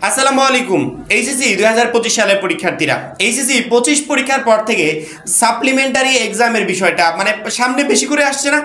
আসসালামু আলাইকুম। এইচএসসি 2025 সালের পরীক্ষার্থীরা, এইচএসসি 25 পরীক্ষার পর থেকে সাপ্লিমেন্টারি এক্সামের বিষয়টা মানে সামনে বেশি করে আসছে না?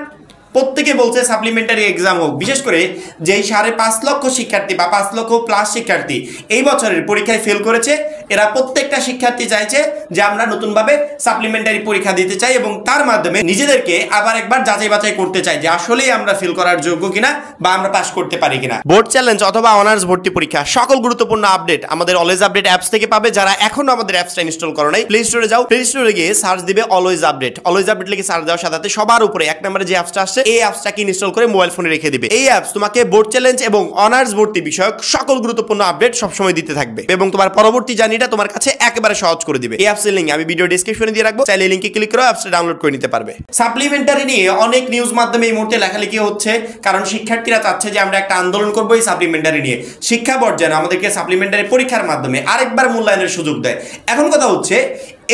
প্রত্যেকে বলছে সাপ্লিমেন্টারি এক্সাম হোক, বিশেষ করে যেই 5.5 লক্ষ শিক্ষার্থী বা 5 লক্ষ প্লাস শিক্ষার্থী এই বছরের পরীক্ষায় ফেল করেছে, এরা প্রত্যেকটা শিক্ষার্থী চাইছে যে আমরা নতুনভাবে সাপ্লিমেন্টারি পরীক্ষা দিতে চাই এবং তার মাধ্যমে নিজেদেরকে আবার একবার যাচাই বাছাই করতে চাই যে আসলেই আমরা ফেল করার যোগ্য কিনা বা আমরা পাস করতে পারি কিনা। বোর্ড চ্যালেঞ্জ অথবা অনার্স ভর্তি পরীক্ষা সকল গুরুত্বপূর্ণ আপডেট আমাদের অলওয়েজ আপডেট অ্যাপস থেকে পাবে। যারা এখনো আমাদের অ্যাপসটা ইনস্টল করো নাই, প্লে স্টোরে যাও, প্লে স্টোরে গিয়ে সার্চ দিবে অলওয়েজ আপডেট। অলওয়েজ আপডেট লিখে সার্চ দেওয়ার সাথে সবার উপরে এক নম্বরে যে অ্যাপসটা আসছে এই অ্যাপসটাকে ইনস্টল করে মোবাইল ফোনে রেখে দিবে। এই অ্যাপস তোমাকে বোর্ড চ্যালেঞ্জ এবং অনার্স ভর্তি বিষয়ক সকল গুরুত্বপূর্ণ আপডেট সবসময় দিতে থাকবে এবং তোমার পরবর্তী জার্নিটা তোমার কাছে একেবারে সহজ করে দিবে। এই অ্যাপসের লিংক আমি ভিডিও ডেসক্রিপশনে দিয়ে রাখবো, চাইলে লিংকে ক্লিক করে অ্যাপসটা ডাউনলোড করে নিতে পারবে। সাপ্লিমেন্টারি নিয়ে অনেক নিউজ মাধ্যমে এই মুহূর্তে লেখালেখি হচ্ছে, কারণ শিক্ষার্থীরা চাচ্ছে যে আমরা একটা আন্দোলন করবো এই সাপ্লিমেন্টারি নিয়ে। শিক্ষা বোর্ড যেন আমাদেরকে সাপ্লিমেন্টারি পরীক্ষার মাধ্যমে আরেকবার মূল্যায়নের সুযোগ দেয়। এখন কথা হচ্ছে,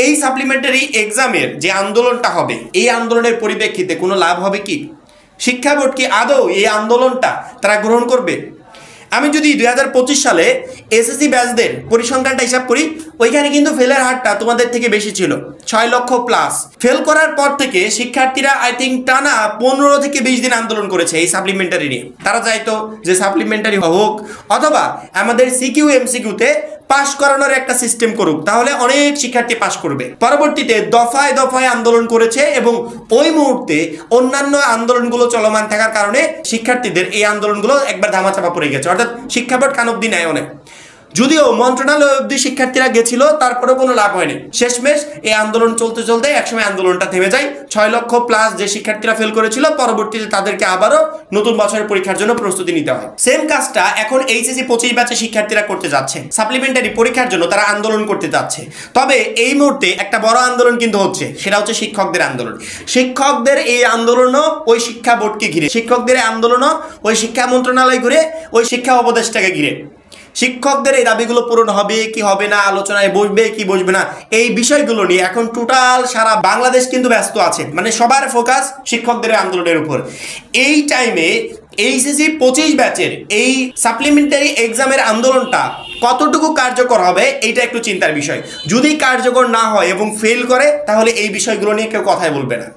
এই সাপ্লিমেন্টারি এক্সামের যে আন্দোলনটা হবে, এই আন্দোলনের পরিপ্রেক্ষিতে কোনো লাভ হবে কি? শিক্ষা বোর্ড কি আদৌ এই আন্দোলনটা তারা গ্রহণ করবে? আমি যদি 2025 সালে এসএসসি ব্যাচদের পরিসংখ্যানটা হিসাব করি, ওইখানে কিন্তু ফেলের হারটা তোমাদের থেকে বেশি ছিল, 6 লক্ষ প্লাস। ফেল করার পর থেকে শিক্ষার্থীরা আই থিঙ্ক টানা 15 থেকে 20 দিন আন্দোলন করেছে এই সাপ্লিমেন্টারি নিয়ে। তারা চাইতো যে সাপ্লিমেন্টারি হোক অথবা আমাদের সিকিউ এমসিকিউতে পাস করানোর একটা সিস্টেম করুক, তাহলে অনেক শিক্ষার্থী পাস করবে। পরবর্তীতে দফায় দফায় আন্দোলন করেছে এবং ওই মুহূর্তে অন্যান্য আন্দোলনগুলো চলমান থাকার কারণে শিক্ষার্থীদের এই আন্দোলনগুলো একবার ধামাচাপা পড়ে গেছে, অর্থাৎ শিক্ষা বোর্ড কান অব্দি নেয় অনেক। যদিও মন্ত্রণালয় অব্দি শিক্ষার্থীরা গেছিল, তারপরেও কোনো লাভ হয়নি। শেষমেশ এই আন্দোলন চলতে চলতে একসময় আন্দোলনটা থেমে যায়। 6 লক্ষ প্লাস যে শিক্ষার্থীরা ফেল করেছিল, পরবর্তীতে তাদেরকে আবারও নতুন বছরের পরীক্ষার জন্য প্রস্তুতি নিতে হয়। সেম কাজটা এখন এইচএসসি 25 ব্যাচের শিক্ষার্থীরা করতে যাচ্ছে। সাপ্লিমেন্টারি পরীক্ষার জন্য তারা আন্দোলন করতে যাচ্ছে। তবে এই মুহূর্তে একটা বড় আন্দোলন কিন্তু হচ্ছে, সেটা হচ্ছে শিক্ষকদের আন্দোলন। শিক্ষকদের এই আন্দোলনও ওই শিক্ষা বোর্ডকে ঘিরে, শিক্ষকদের আন্দোলনও ওই শিক্ষা মন্ত্রণালয় ঘিরে, ওই শিক্ষা উপদেষ্টাকে ঘিরে। শিক্ষকদের এই দাবিগুলো পূরণ হবে কি হবে না, আলোচনায় বসবে কি বসবে না, এই বিষয়গুলো নিয়ে এখন টোটাল সারা বাংলাদেশ কিন্তু ব্যস্ত আছে। মানে সবার ফোকাস শিক্ষকদের আন্দোলনের উপর। এই টাইমে এইচএসসি 25 ব্যাচের এই সাপ্লিমেন্টারি এক্সামের আন্দোলনটা কতটুকু কার্যকর হবে, এইটা একটু চিন্তার বিষয়। যদি কার্যকর না হয় এবং ফেল করে, তাহলে এই বিষয়গুলো নিয়ে কেউ কথাই বলবে না।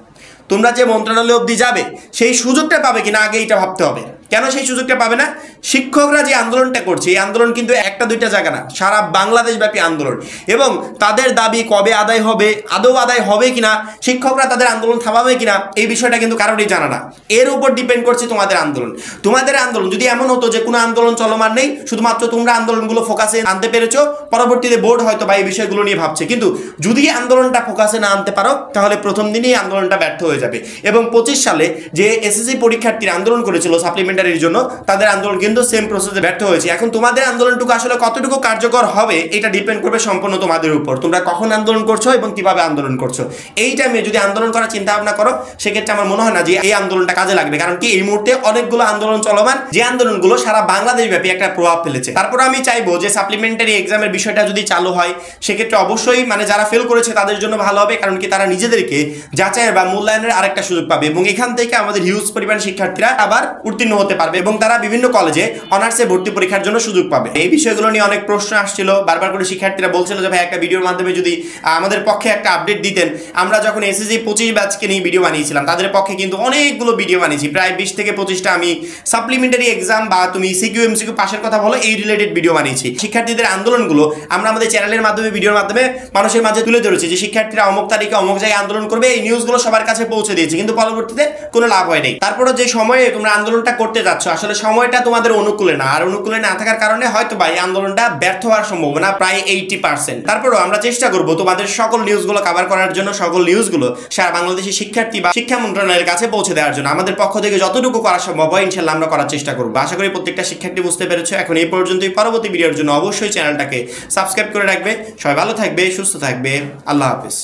তোমরা যে মন্ত্রণালয় অবধি যাবে, সেই সুযোগটা পাবে কিনা আগে এটা ভাবতে হবে। কেন সেই সুযোগটা পাবে না? শিক্ষকরা যে আন্দোলনটা করছে, এই আন্দোলন কিন্তু একটা দুইটা জায়গা না, সারা বাংলাদেশব্যাপী আন্দোলন। এবং তাদের দাবি কবে আদায় হবে, আদৌ আদায় হবে কিনা, শিক্ষকরা তাদের আন্দোলন থামাবে কিনা, এই বিষয়টা কিন্তু কারোরই জানা না। এর উপর ডিপেন্ড করছে তোমাদের আন্দোলন। তোমাদের আন্দোলন যদি এমন হতো যে কোনো আন্দোলন চলমান নেই, শুধুমাত্র তোমরা আন্দোলনগুলো ফোকাসে আনতে পেরেছো, পরবর্তীতে বোর্ড হয়তো বা এই বিষয়গুলো নিয়ে ভাবছে। কিন্তু যদি আন্দোলনটা ফোকাসে না আনতে পারো, তাহলে প্রথম দিনই আন্দোলনটা ব্যর্থ হয়ে যাবে। এবং 25 সালে যে এসএসসি পরীক্ষার্থীরা আন্দোলন করেছিল সাপ্লিমেন্টারির জন্য, তাদের আন্দোলন কিন্তু সেম প্রসেসে ব্যর্থ হয়েছে। এখন তোমাদের আন্দোলনটুকু আসলে কতটুকু কার্যকর হবে, এটা ডিপেন্ড করবে সম্পূর্ণ তোমাদের উপর। তোমরা কখন আন্দোলন করছো এবং কিভাবে আন্দোলন করছো। এই টাইমে যদি আন্দোলন করার চিন্তা ভাবনা করো, সেক্ষেত্রে আমার মনে হয় না যে এই আন্দোলনটা কাজে লাগবে। কারণ কি, এই মুহূর্তে অনেকগুলো আন্দোলন চলমান, যে আন্দোলনগুলো সারা বাংলাদেশ ব্যাপী একটা প্রভাব ফেলেছে। তারপর আমি চাইবো যে সাপ্লিমেন্টারি এক্সামের বিষয়টা যদি চালু হয়, সেক্ষেত্রে অবশ্যই মানে যারা ফেল করেছে তাদের জন্য ভালো হবে। কারণ কি, তারা নিজেদেরকে যাচাইয়ের বা মূল্যায়নের আরেকটা সুযোগ পাবে এবং এখান থেকে আমাদের হিউজ পরিমাণ শিক্ষার্থীরা আবার উত্তীর্ণ হতে পারবে এবং তারা বিভিন্ন কলেজে অনার্সে ভর্তি পরীক্ষার জন্য সুযোগ পাবে। এই বিষয়গুলো নিয়ে অনেক প্রশ্ন আসছিল, বারবার করে শিক্ষার্থীরা বলছিল যে ভাই একটা ভিডিওর মাধ্যমে যদি আমাদের পক্ষে একটা আপডেট দিতেন। আমরা যখন এসএসসি 25 ব্যাচকে নিয়ে ভিডিও বানিয়েছিলাম, তাদের পক্ষে কিন্তু অনেকগুলো ভিডিও বানিয়েছি, প্রায় 20 থেকে 25টা আমি সাপ্লিমেন্টারি এক্সাম বা তুমি সিকিউ এমসিকিউ পাশের কথা বলো, এই রিলেটেড ভিডিও বানিয়েছি। শিক্ষার্থীদের আন্দোলনগুলো আমরা আমাদের চ্যানেলের মাধ্যমে, ভিডিওর মাধ্যমে মানুষের মাঝে তুলে ধরেছি যে শিক্ষার্থীরা অমুক তারিখে অমুক জায়গায় আন্দোলন করবে। এই নিউজগুলো সবার কাছে পৌঁছে দিয়েছি, কিন্তু পরবর্তীতে কোনো লাভ হয় নাই। তারপরে যে সময়ে তোমরা আন্দোলনটা করতে যাচ্ছ, আসলে সময়টা তোমাদের অনুকূলে না, আর অনুকূলে না থাকার কারণে হয়তো বা এই আন্দোলনটা ব্যর্থ হওয়ার সম্ভাবনা প্রায় 80%। তারপরেও আমরা চেষ্টা করবো তোমাদের সকল নিউজগুলো কভার করার জন্য, সকল নিউজগুলো সারা বাংলাদেশের শিক্ষার্থী বা শিক্ষা মন্ত্রণালয়ের কাছে পৌঁছে দেওয়ার জন্য আমাদের পক্ষ থেকে যতটুকু করা সম্ভব হয় ইনশাল্লাহ আমরা করার চেষ্টা করবো। আশা করি প্রত্যেকটা শিক্ষার্থী বুঝতে পেরেছো। এখন এই পর্যন্তই। পরবর্তী ভিডিওর জন্য অবশ্যই চ্যানেলটাকে সাবস্ক্রাইব করে রাখবে। সবাই ভালো থাকবে, সুস্থ থাকবে। আল্লাহ হাফেজ।